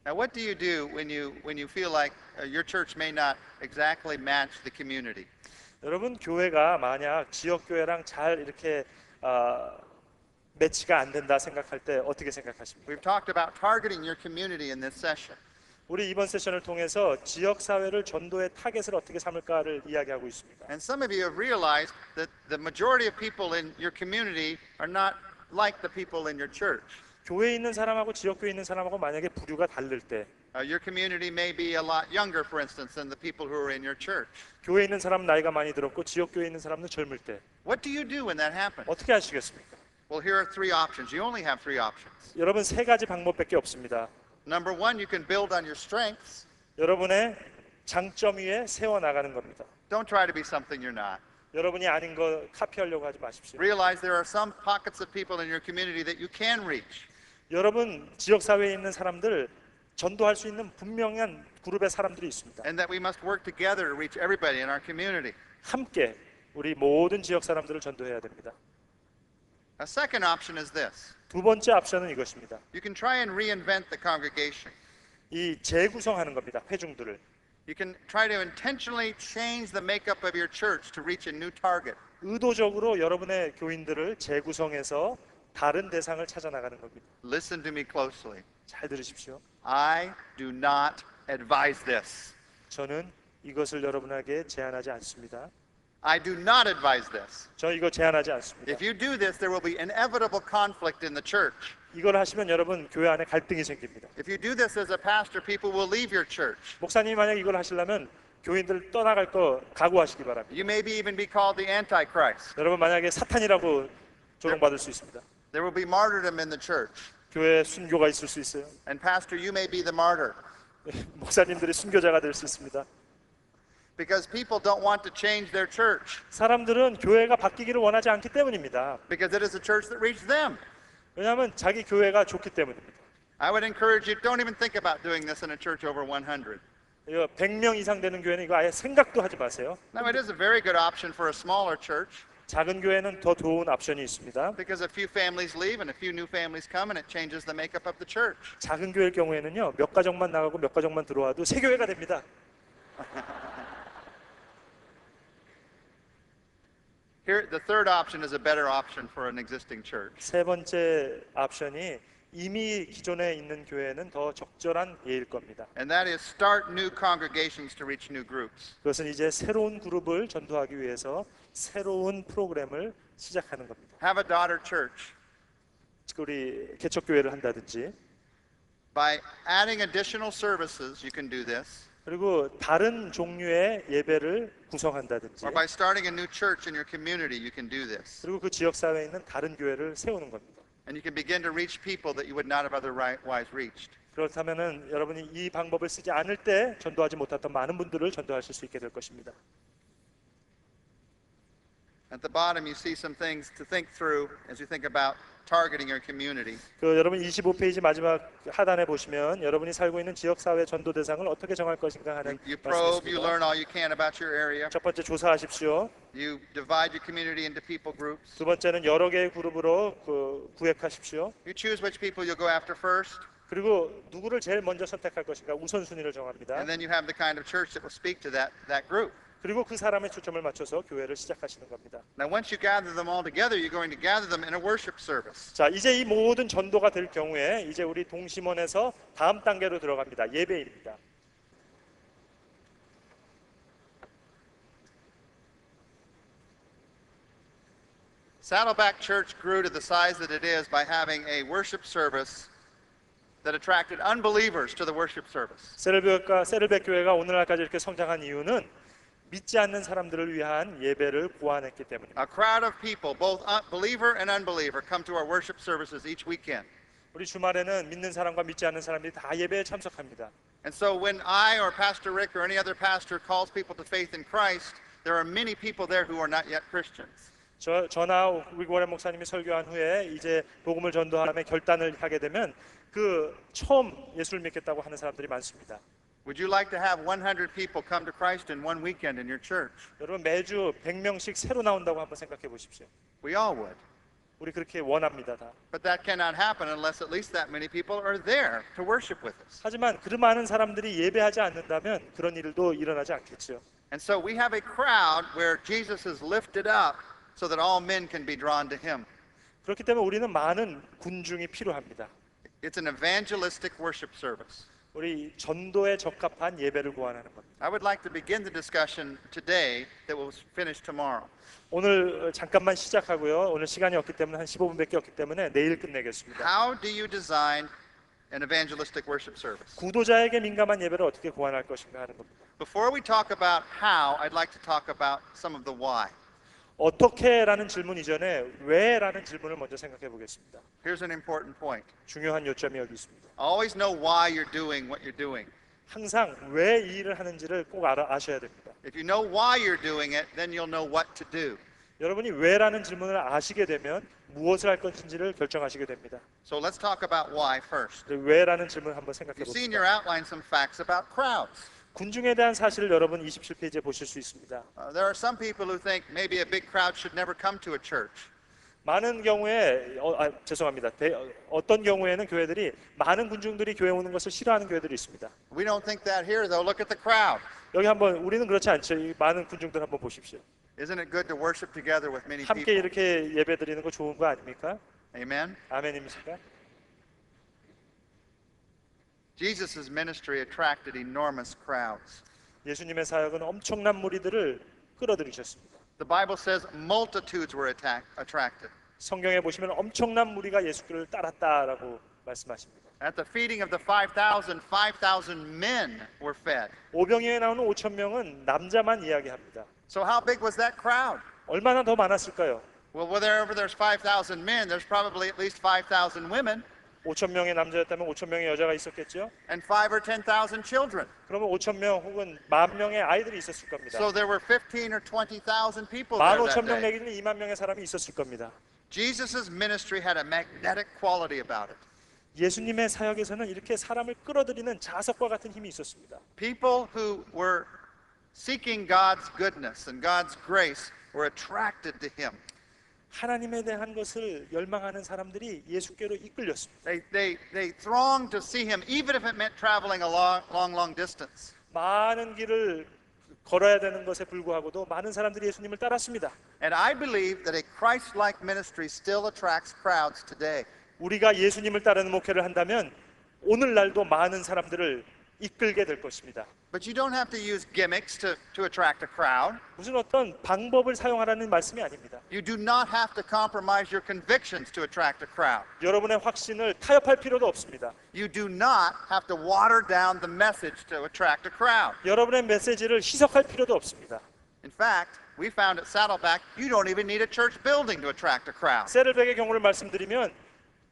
Now, what do you do when you feel like your church may not exactly match the community? 여러분 교회가 만약 지역 교회랑 잘 이렇게 매치가 안 된다 생각할 때 어떻게 생각하십니까? We've talked about targeting your community in this session. 우리 이번 세션을 통해서 지역 사회를 전도의 타겟을 어떻게 삼을까를 이야기하고 있습니다. And some of you have realized that the majority of people in your community are not like the people in your church. 교회에 있는 사람하고 지역 교회에 있는 사람하고 만약에 부류가 다를 때 Your community may be a lot younger, for instance, than the people who are in your church. 교회에 있는 사람은 나이가 많이 들었고 지역 교회에 있는 사람은 젊을 때 What do you do when that happens? 어떻게 하시겠습니까? Well, here are three options. You only have three options. 여러분 세 가지 방법밖에 없습니다. Number one, you can build on your strengths. 여러분의 장점 위에 세워 나가는 겁니다. Don't try to be something you're not. 여러분이 아닌 거 카피하려고 하지 마십시오. Realize there are some pockets of people in your community that you can reach. 여러분 지역 사회에 있는 사람들 전도할 수 있는 분명한 그룹의 사람들이 있습니다. And that we must work together to reach everybody in our community. 함께 우리 모든 지역 사람들을 전도해야 됩니다. A second option is this. 두 번째 옵션은 이것입니다. You can try and reinvent the congregation. 이 재구성하는 겁니다. 회중들을. You can try to intentionally change the makeup of your church to reach a new target. 의도적으로 여러분의 교인들을 재구성해서 다른 대상을 찾아 나가는 겁니다. Listen to me closely. 잘 들으십시오. I do not advise this. 저는 이것을 여러분에게 제안하지 않습니다. I do not advise this. 저 이거 제안하지 않습니다. If you do this, there will be inevitable conflict in the church. 이걸 하시면 여러분 교회 안에 갈등이 생깁니다. If you do this as a pastor, people will leave your church. 목사님이 만약 이걸 하시려면 교인들 떠나갈 거 각오하시기 바랍니다. You may even be called the Antichrist. 여러분 만약에 사탄이라고 조롱받을 수 있습니다. There will be martyrdom in the church. 교회에 순교가 있을 수 있어요. And pastor, you may be the martyr. 목사님들이 순교자가 될 수 있습니다. Because people don't want to change their church. 사람들은 교회가 바뀌기를 원하지 않기 때문입니다. Because it is a church that reached them. 왜냐하면 자기 교회가 좋기 때문입니다. I would encourage you, don't even think about doing this in a church over 100. 이거 100명 이상 되는 교회는 이거 아예 생각도 하지 마세요. Now, it is a very good option for a smaller church. 작은 교회는 더 좋은 옵션이 있습니다. Because a few families leave and a few new families come and it changes the makeup of the church. 작은 교회일 경우에는요, 몇 가정만 나가고 몇 가정만 들어와도 새 교회가 됩니다. Here, the third option is a better option for an existing church. 세 번째 옵션이 이미 기존에 있는 교회는 더 적절한 예일 겁니다. And that is start new congregations to reach new groups. 그것은 이제 새로운 그룹을 전도하기 위해서 새로운 프로그램을 시작하는 겁니다. Have a daughter church. 우리 개척 교회를 한다든지, By adding additional services, you can do this. 그리고 다른 종류의 예배를 구성한다든지, Or by starting a new church in your community, you can do this. 그리고 그 지역 사회에 있는 다른 교회를 세우는 겁니다. And you can begin to reach people that you would not have otherwise reached. 그렇다면은 여러분이 이 방법을 쓰지 않을 때 전도하지 못했던 많은 분들을 전도하실 수 있게 될 것입니다. At the bottom, you see some things to think through as you think about targeting your community. 그 여러분 25페이지 마지막 하단에 보시면 여러분이 살고 있는 지역 사회 전도 대상을 어떻게 정할 것인가 하는 You probe, you 말씀이십니다. learn all you can about your area. 첫 번째 조사하십시오. You divide your community into people groups. 두 번째는 여러 개의 그룹으로 구획하십시오. You choose which people you'll go after first. 그리고 누구를 제일 먼저 선택할 것인가 우선순위를 정합니다. And then you have the kind of church that will speak to that group. 그리고 그 사람의 초점을 맞춰서 교회를 시작하시는 겁니다. Now, once you gather them all together, you're going to gather them in a worship service. 자, 이제 이 모든 전도가 될 경우에 이제 우리 동심원에서 다음 단계로 들어갑니다. 예배입니다. Saddleback Church grew to the size that it is by having a worship service that attracted unbelievers to the worship service. 세를백 교회가 오늘날까지 이렇게 성장한 이유는 믿지 않는 사람들을 위한 예배를 고안했기 때문입니다. A crowd of people, both believer and unbeliever, come to our worship services each weekend. 우리 주말에는 믿는 사람과 믿지 않는 사람들이 다 예배에 참석합니다. And so when I or Pastor Rick or any other pastor calls people to faith in Christ, there are many people there who are not yet Christians. 저나 우리 고ren 목사님이 설교한 후에 이제 복음을 전도하며 결단을 하게 되면 그 처음 예수를 믿겠다고 하는 사람들이 많습니다. Would you like to have 100 people come to Christ in one weekend in your church? 여러분 매주 100명씩 새로 나온다고 한번 생각해 보십시오. We all would. 우리 그렇게 원합니다 다. But that cannot happen unless at least that many people are there to worship with us. 하지만 그 많은 사람들이 예배하지 않는다면 그런 일도 일어나지 않겠죠. And so we have a crowd where Jesus is lifted up so that all men can be drawn to him. 그렇기 때문에 우리는 많은 군중이 필요합니다. It's an evangelistic worship service. 우리 전도에 적합한 예배를 구하는 겁니다. I would like to begin the discussion today that will finish tomorrow. 오늘 잠깐만 시작하고요. 오늘 시간이 없기 때문에 한 15분밖에 없기 때문에 내일 끝내겠습니다. How do you design an evangelistic worship service? 구도자에게 민감한 예배를 어떻게 고안할 것인가 하는 겁니다. Before we talk about how, I'd like to talk about some of the why. 어떻게라는 질문 이전에 왜라는 질문을 먼저 생각해 보겠습니다. Here's an important point. 중요한 요점이 여기 있습니다. Always know why you're doing what you're doing. 항상 왜 이 일을 하는지를 꼭 아셔야 됩니다. If you know why you're doing it, then you'll know what to do. 여러분이 왜라는 질문을 아시게 되면 무엇을 할 것인지를 결정하시게 됩니다. So let's talk about why first. 왜라는 질문을 한번 생각해 You see in 봅시다. your outline some facts about crowds. 군중에 대한 사실을 여러분 27페이지에 보실 수 있습니다. There are some people who think maybe a big crowd should never come to a church. 많은 경우에 죄송합니다. 어떤 경우에는 교회들이 많은 군중들이 교회 오는 것을 싫어하는 교회들이 있습니다. We don't think that here, though. Look at the crowd. 여기 한번 우리는 그렇지 않죠. 이 많은 군중들 한번 보십시오. Isn't it good to worship together with many 함께 people? 이렇게 예배드리는 거 좋은 거 아닙니까? Amen. 아멘입니까? Jesus' ministry attracted enormous crowds. 예수님의 사역은 엄청난 무리들을 끌어들이셨습니다. The Bible says multitudes were attracted. 성경에 보시면 엄청난 무리가 예수를 따랐다라고 말씀하십니다. At the feeding of the 5,000, 5,000 men were fed. 오병이어에 나오는 5천 명은 남자만 이야기합니다. So how big was that crowd? 얼마나 더 많았을까요? Well, wherever there's 5,000 men, there's probably at least 5,000 women 5천 명의 남자였다면 5천 명의 여자가 있었겠죠. and 5 or 10,000 children. 그러면 5천 명 혹은 10,000명의 아이들이 있었을 겁니다. So there were 15 or 20,000 people there that 15,000명 day. 내기는 2만 명의 사람이 있었을 겁니다. Jesus' ministry had a magnetic quality about it. 예수님의 사역에서는 이렇게 사람을 끌어들이는 자석과 같은 힘이 있었습니다. People who were seeking God's goodness and God's grace were attracted to him. 하나님에 대한 것을 열망하는 사람들이 예수께로 이끌렸습니다. They thronged to see him, even if it meant traveling a long distance. 많은 길을 걸어야 되는 것에 불구하고도 많은 사람들이 예수님을 따랐습니다. And I believe that a Christ-like ministry still attracts crowds today. 우리가 예수님을 따르는 목회를 한다면 오늘날도 많은 사람들을 이끌게 될 것입니다. But you don't have to use gimmicks to attract a crowd. 무슨 어떤 방법을 사용하라는 말씀이 아닙니다. You do not have to compromise your convictions to attract a crowd. 여러분의 확신을 타협할 필요도 없습니다. You do not have to water down the message to attract a crowd. 여러분의 메시지를 희석할 필요도 없습니다. In fact, we found at Saddleback, you don't even need a church building to attract a crowd. 세를백의 경우를 말씀드리면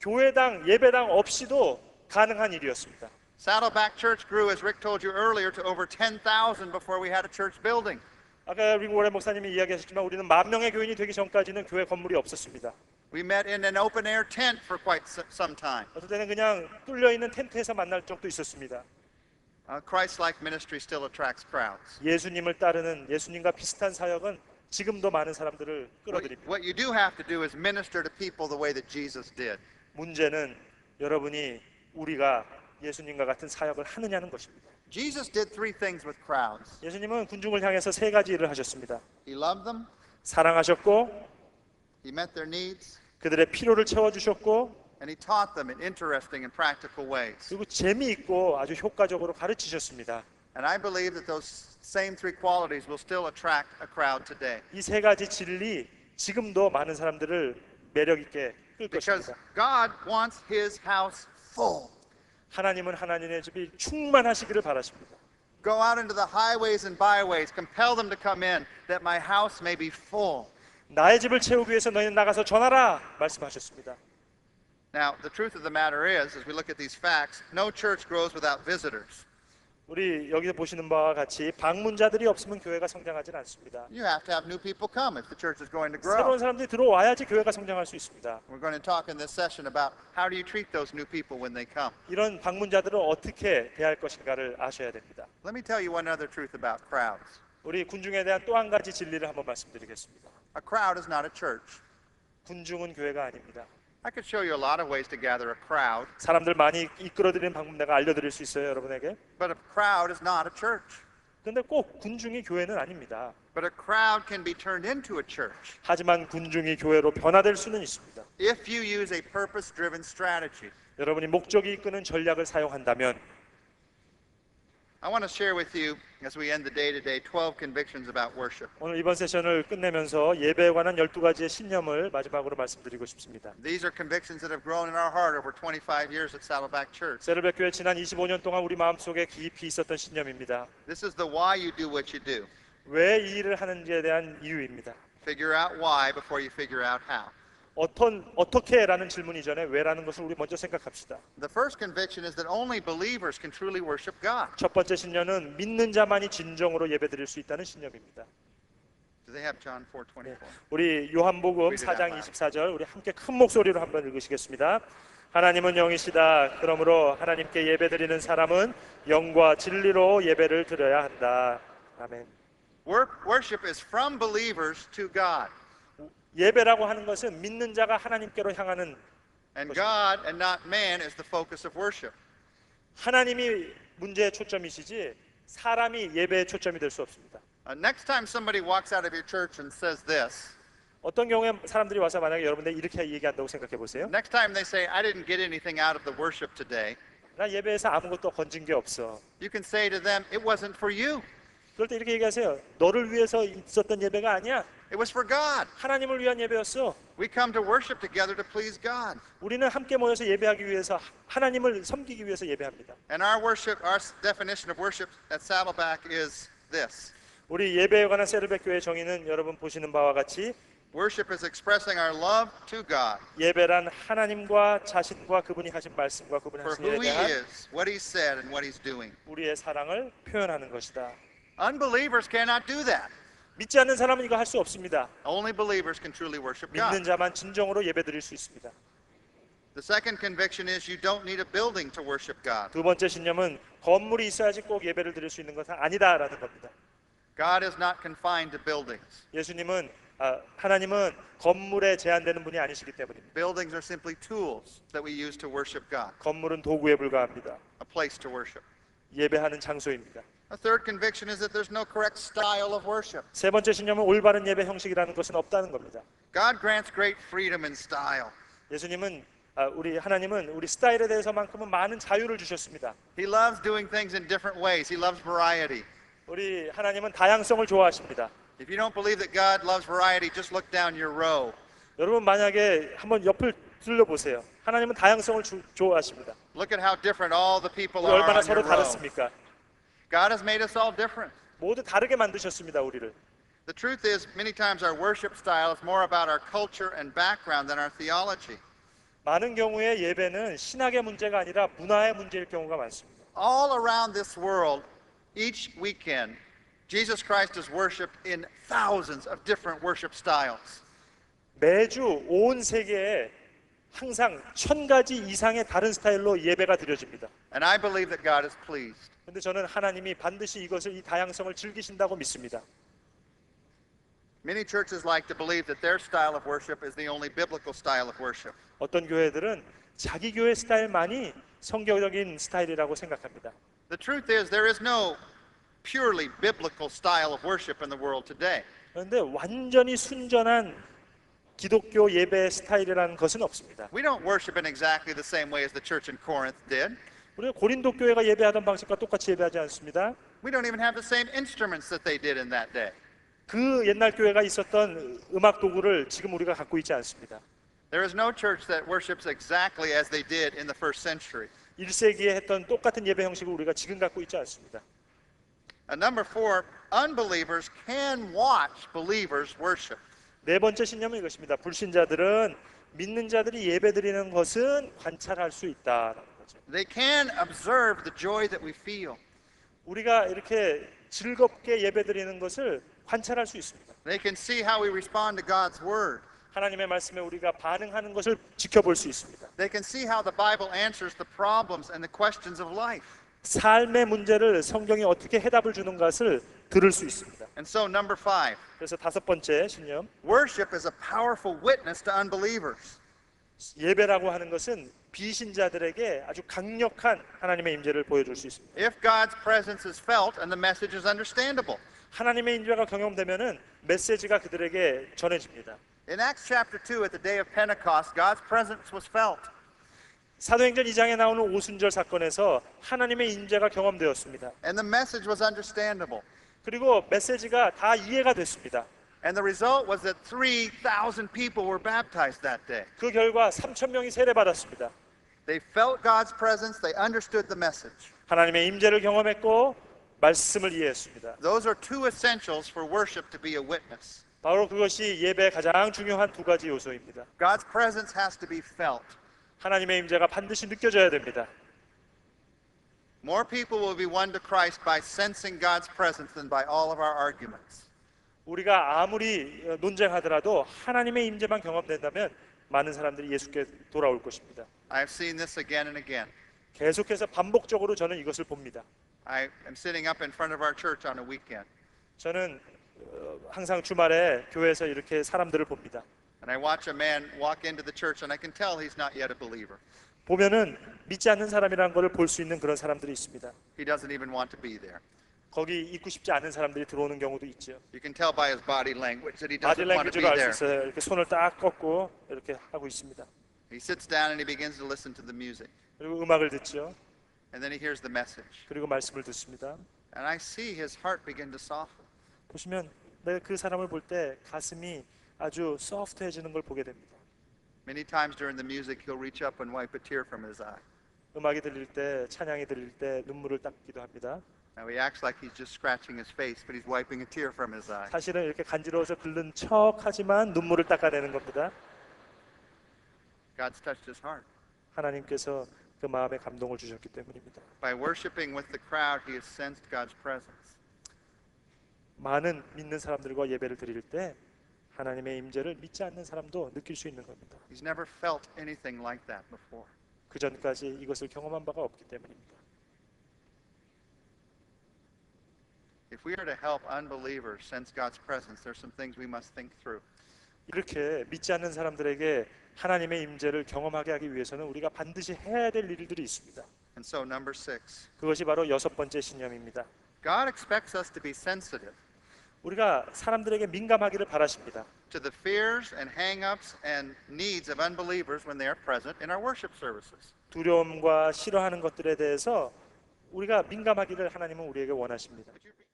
교회당, 예배당 없이도 가능한 일이었습니다. Saddleback Church grew, as Rick told you earlier, to over 10,000 before we had a church building. 아까 우리 오래 목사님이 이야기하셨지만 우리는 10,000명의 교인이 되기 전까지는 교회 건물이 없었습니다. We met in an open-air tent for quite some time. 어떨 때는 그냥 뚫려 있는 텐트에서 만날 적도 있었습니다. Christ-like ministry still attracts crowds. 예수님을 따르는 예수님과 비슷한 사역은 지금도 많은 사람들을 끌어들입니다. What you do have to do is minister to people the way that Jesus did. 문제는 여러분이 우리가 예수님과 같은 사역을 하느냐는 것입니다. Jesus did 3 things with crowds. 예수님은 군중을 향해서 3가지 일을 하셨습니다. He loved them, 사랑하셨고 he met their needs, 그들의 필요를 채워주셨고 and he taught them in interesting and practical ways. 그리고 재미있고 아주 효과적으로 가르치셨습니다. And I believe that those same 3 qualities will still attract a crowd today. 이 3가지 진리 지금도 많은 사람들을 매력 있게 끌 Because 것입니다. God wants his house full. 하나님은 하나님의 집이 충만하시기를 바라십니다. Go out into the highways and byways, compel them to come in, that my house may be full. 나의 집을 채우기 위해서 너희는 나가서 전하라 말씀하셨습니다. Now, the truth of the matter is, as we look at these facts, no church grows without visitors. 우리 여기서 보시는 바와 같이 방문자들이 없으면 교회가 성장하지 않습니다. You have to have new people come if the church is going to 새로운 grow. 사람들이 들어와야지 교회가 성장할 수 있습니다. We're going to talk in this session about how do you treat those new people when they come. 이런 방문자들을 어떻게 대할 것인가를 아셔야 됩니다. Let me tell you one other truth about crowds. 우리 군중에 대한 또 한 가지 진리를 한번 말씀드리겠습니다. A crowd is not a church. 군중은 교회가 아닙니다. I could show you a lot of ways to gather a crowd, 사람들 많이 이끌어들이는 방법 내가 알려드릴 수 있어요, 여러분에게. but a crowd is not a church. 근데 꼭 군중이 교회는 아닙니다. But a crowd can be turned into a church 하지만 군중이 교회로 변화될 수는 있습니다. if you use a purpose-driven strategy. 여러분이 목적이 이끄는 전략을 사용한다면 I want to share with you, as we end the day today, 12 convictions about worship. 오늘 이번 세션을 끝내면서 예배에 관한 12가지의 신념을 마지막으로 말씀드리고 싶습니다. These are convictions that have grown in our heart over 25 years at Saddleback Church. 세르백 교회 지난 25년 동안 우리 마음속에 깊이 있었던 신념입니다. This is the why you do what you do. 왜 이 일을 하는지에 대한 이유입니다. Figure out why before you figure out how. 어떻게라는 질문 이전에 왜라는 것을 우리 먼저 생각합시다. The first conviction is that only believers can truly worship God. 첫 번째 신념은 믿는 자만이 진정으로 예배드릴 수 있다는 신념입니다. Do they have John 4:24? 우리 요한복음 4장 24절 우리 함께 큰 목소리로 한번 읽으시겠습니다. 하나님은 영이시다. 그러므로 하나님께 예배드리는 사람은 영과 진리로 예배를 드려야 한다. 아멘. Worship is from believers to God. 예배라고 하는 것은 믿는 자가 하나님께로 향하는 And God and not man is the focus of worship. 하나님이 문제의 초점이시지 사람이 예배의 초점이 될 수 없습니다. Next time somebody walks out of your church and says this, 어떤 경우에 사람들이 와서 만약에 여러분들 이렇게 얘기한다고 생각해 보세요. next time they say, I didn't get anything out of the worship today, 나 예배에서 아무것도 건진 게 없어. you can say to them, it wasn't for you. 그럴 때 이렇게 얘기하세요. 너를 위해서 있었던 예배가 아니야. It was for God. 하나님을 위한 예배였어. We come to worship together to please God. 우리는 함께 모여서 예배하기 위해서 하나님을 섬기기 위해서 예배합니다. And our definition of worship at Saddleback is this. 우리 예배에 관한 세르백 교회 정의는 여러분 보시는 바와 같이 Worship is expressing our love to God 예배란 하나님과 자신과 그분이 하신 말씀과 그분이 for 하신 who 일에 He 대한 is, what He said, and what He's doing. 우리의 사랑을 표현하는 것이다. Unbelievers cannot do that. 믿지 않는 사람은 이거 할 수 없습니다. Only believers can truly worship 믿는 God. 자만 진정으로 예배드릴 수 있습니다. The second conviction is you don't need a building to worship God. 두 번째 신념은 건물이 있어야지 꼭 예배를 드릴 수 있는 것은 아니다라는 겁니다. God is not confined to buildings. 하나님은 건물에 제한되는 분이 아니시기 때문입니다. Buildings are simply tools that we use to worship God, 건물은 도구에 불과합니다. a place to worship. 예배하는 장소입니다. A third conviction is that there's no correct style of worship. 세 번째 신념은 올바른 예배 형식이라는 것은 없다는 겁니다. God grants great freedom in style. 하나님은 우리 스타일에 대해서만큼은 많은 자유를 주셨습니다. He loves doing things in different ways. He loves variety. 우리 하나님은 다양성을 좋아하십니다. If you don't believe that God loves variety, just look down your row. 여러분 만약에 한번 옆을 둘러보세요. 하나님은 다양성을 좋아하십니다. Look at how different all the people 우리 are 얼마나 on 서로 your row. 다릅니까? God has made us all different. 모두 다르게 만드셨습니다. 우리를. The truth is, many times our worship style is more about our culture and background than our theology. 많은 경우에 예배는 신학의 문제가 아니라 문화의 문제일 경우가 많습니다. All around this world, each weekend, Jesus Christ is worshipped in thousands of different worship styles. 매주 온 세계에 항상 1000가지 이상의 다른 스타일로 예배가 드려집니다. And I believe that God is pleased. 근데 저는 하나님이 반드시 이 다양성을 즐기신다고 믿습니다. Many churches like to believe that their style of worship is the only biblical style of worship. 어떤 교회들은 자기 교회 스타일만이 성경적인 스타일이라고 생각합니다. The truth is, there is no purely biblical style of worship in the world today. 그런데 완전히 순전한 기독교 예배 스타일이라는 것은 없습니다. We don't worship in exactly the same way as the church in Corinth did. 우리가 고린도 교회가 예배하던 방식과 똑같이 예배하지 않습니다. We don't even have the same instruments that they did in that day. 그 옛날 교회가 있었던 음악 도구를 지금 우리가 갖고 있지 않습니다. There is no church that worships exactly as they did in the first century. 1세기에 했던 똑같은 예배 형식을 우리가 지금 갖고 있지 않습니다. Number 4, unbelievers can watch believers worship. 네 번째 신념은 이것입니다. 불신자들은 믿는 자들이 예배드리는 것은 관찰할 수 있다라는 거죠. They can observe the joy that we feel. 우리가 이렇게 즐겁게 예배드리는 것을 관찰할 수 있습니다. They can see how we respond to God's word. 하나님의 말씀에 우리가 반응하는 것을 지켜볼 수 있습니다. They can see how the Bible answers the problems and the questions of life. 삶의 문제를 성경이 어떻게 해답을 주는 것을 들을 수 있습니다. And so number 5, 그래서 다섯 번째 신념, worship is a powerful witness to unbelievers. 예배라고 하는 것은 비신자들에게 아주 강력한 하나님의 임재를 보여줄 수 있습니다. If God's presence is felt and the message is understandable. 하나님의 임재가 경험되면은 메시지가 그들에게 전해집니다. In Acts chapter 2, at the day of Pentecost, God's presence was felt. 사도행전 2장에 나오는 오순절 사건에서 하나님의 임재가 경험되었습니다. And the message was understandable. 그리고 메시지가 다 이해가 됐습니다. And the result was that 3,000 people were baptized that day. 그 결과 3천 명이 세례받았습니다. They felt God's presence, they understood the message. 하나님의 임재를 경험했고 말씀을 이해했습니다. Those are two essentials for worship to be a witness. 바로 그것이 예배의 가장 중요한 두 가지 요소입니다. God's presence has to be felt. 하나님의 임재가 반드시 느껴져야 됩니다. More people will be won to Christ by sensing God's presence than by all of our arguments. 우리가 아무리 논쟁하더라도 하나님의 임재만 경험된다면 많은 사람들이 예수께 돌아올 것입니다. I've seen this again and again. 계속해서 반복적으로 저는 이것을 봅니다. I am sitting up in front of our church on a weekend, 저는 항상 주말에 교회에서 이렇게 사람들을 봅니다. and I watch a man walk into the church, and I can tell he's not yet a believer. 보면은 믿지 않는 사람이라는 것을 볼 수 있는 그런 사람들이 있습니다. He doesn't even want to be there. 거기 있고 싶지 않은 사람들이 들어오는 경우도 있죠. You can tell by his body language that he 바디 doesn't want to be 랭귀지로 알 수 there. 있어요. 이렇게 손을 딱 꺾고 이렇게 하고 있습니다. He sits down and he begins to listen to the music, 그리고 음악을 듣죠. and then he hears the message. 그리고 말씀을 듣습니다. And I see his heart begin to soften. 보시면 내가 그 사람을 볼 때 가슴이 아주 소프트해지는 걸 보게 됩니다. Many times during the music, he'll reach up and wipe a tear from his eye. 음악이 들릴 때, 찬양이 들릴 때 눈물을 닦기도 합니다. Now he acts like he's just scratching his face, but he's wiping a tear from his eye. 사실은 이렇게 간지러워서 긁는 척하지만 눈물을 닦아내는 겁니다. God's touched his heart. 하나님께서 그 마음에 감동을 주셨기 때문입니다. By worshiping with the crowd, he has sensed God's presence. 많은 믿는 사람들과 예배를 드릴 때 하나님의 임재를 믿지 않는 사람도 느낄 수 있는 겁니다. He's never felt anything like that before. 그 전까지 이것을 경험한 바가 없기 때문입니다. If we are to help unbelievers sense God's presence, there's some things we must think through. 이렇게 믿지 않는 사람들에게 하나님의 임재를 경험하게 하기 위해서는 우리가 반드시 해야 될 일들이 있습니다. And so, number 6, 그것이 바로 여섯 번째 신념입니다. God expects us to be sensitive 우리가 사람들에게 민감하기를 바라십니다. to the fears and hang-ups and needs of unbelievers when they are present in our worship services. 두려움과 싫어하는 것들에 대해서 우리가 민감하기를 하나님은 우리에게 원하십니다. Would you be